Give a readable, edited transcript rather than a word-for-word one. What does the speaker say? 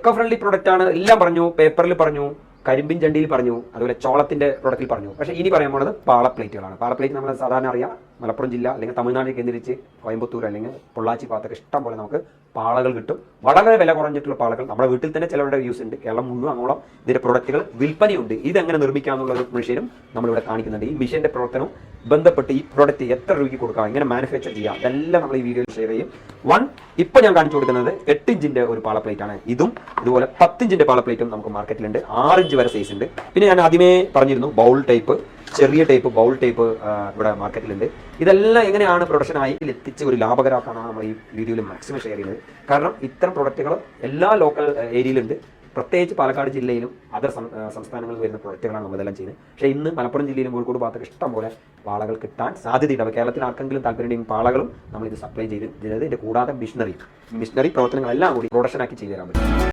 Eco friendly product ആണ് എല്ലാം പറഞ്ഞു, പേപ്പറിൽ പറഞ്ഞു, കരിമ്പിൻ ചണ്ടിയിൽ പറഞ്ഞു, അതുപോലെ ചോളത്തിന്റെ പ്രൊഡക്റ്റിൽ പറഞ്ഞു. പക്ഷേ ഇനി പറയാൻ പോകുന്നത് പാള പ്ലേറ്റുകളാണ്. പാള പ്ലേറ്റ് നമ്മൾ സാധാരണ അറിയാം, മലപ്പുറം ജില്ല അല്ലെങ്കിൽ തമിഴ്നാട് കേന്ദ്രീകരിച്ച് കോയമ്പത്തൂർ അല്ലെങ്കിൽ പൊള്ളാച്ചി ഭാഗത്തൊക്കെ ഇഷ്ടം പോലെ നമുക്ക് പാളകൾ കിട്ടും. വളരെ വില കുറഞ്ഞിട്ടുള്ള പാളകൾ നമ്മുടെ വീട്ടിൽ തന്നെ ചിലവരുടെ യൂസ് ഉണ്ട്. കേരളം മുഴുവൻ അങ്ങോളം ഇതിന്റെ പ്രൊഡക്റ്റുകൾ വിൽപ്പനയുണ്ട്. ഇതെങ്ങനെ നിർമ്മിക്കാമെന്നുള്ള ഒരു മെഷീനും നമ്മളിവിടെ കാണിക്കുന്നുണ്ട്. ഈ മെഷീന്റെ പ്രവർത്തനവും ബന്ധപ്പെട്ട് ഈ പ്രൊഡക്റ്റ് എത്ര രൂപയ്ക്ക് കൊടുക്കാം, എങ്ങനെ മാനുഫാക്ചർ ചെയ്യാം, ഇതെല്ലാം നമ്മൾ ഈ വീഡിയോയിൽ ഷെയർ ചെയ്യും. ഇപ്പൊ ഞാൻ കാണിച്ചു കൊടുക്കുന്നത് 8 ഇഞ്ചിന്റെ ഒരു പാള പ്ലേറ്റ് ആണ്. ഇതും ഇതുപോലെ 10 ഇഞ്ചിന്റെ പാള പ്ലേറ്റും നമുക്ക് മാർക്കറ്റിലുണ്ട്. 6 ഇഞ്ച് വരെ സൈസ് ഉണ്ട്. പിന്നെ ഞാൻ ആദ്യമേ പറഞ്ഞിരുന്നു ബൗൾ ടൈപ്പ്, ചെറിയ ടൈപ്പ്, ബൗൾ ടൈപ്പ് ഇവിടെ മാർക്കറ്റിലുണ്ട്. ഇതെല്ലാം എങ്ങനെയാണ് പ്രൊഡക്ഷൻ ആയി എത്തിച്ച് ഒരു ലാഭകരമാക്കാനാണ് നമ്മൾ ഈ വീഡിയോയിൽ മാക്സിമം ഷെയർ ചെയ്യുന്നത്. കാരണം ഇത്തരം പ്രൊഡക്റ്റുകൾ എല്ലാ ലോക്കൽ ഏരിയയിലുണ്ട്. പ്രത്യേകിച്ച് പാലക്കാട് ജില്ലയിലും അതർ സംസ്ഥാനങ്ങളിൽ വരുന്ന പ്രൊഡക്റ്റുകളാണ് നമ്മളിതെല്ലാം ചെയ്യുന്നത്. പക്ഷേ ഇന്ന് മലപ്പുറം ജില്ലയിലും കോഴിക്കോട് ഭാഗത്തൊക്കെ ഇഷ്ടം പോലെ പാളകൾ കിട്ടാൻ സാധ്യതയുണ്ട്. അപ്പോൾ കേരളത്തിൽ ആർക്കെങ്കിലും താല്പര്യം പാളകളും നമ്മളിത് സപ്ലൈ ചെയ്തത്. ഇതിന്റെ കൂടാതെ മിഷനറി പ്രവർത്തനങ്ങളെല്ലാം കൂടി പ്രൊഡക്ഷനാക്കി ചെയ്തു തരാൻ പറ്റും.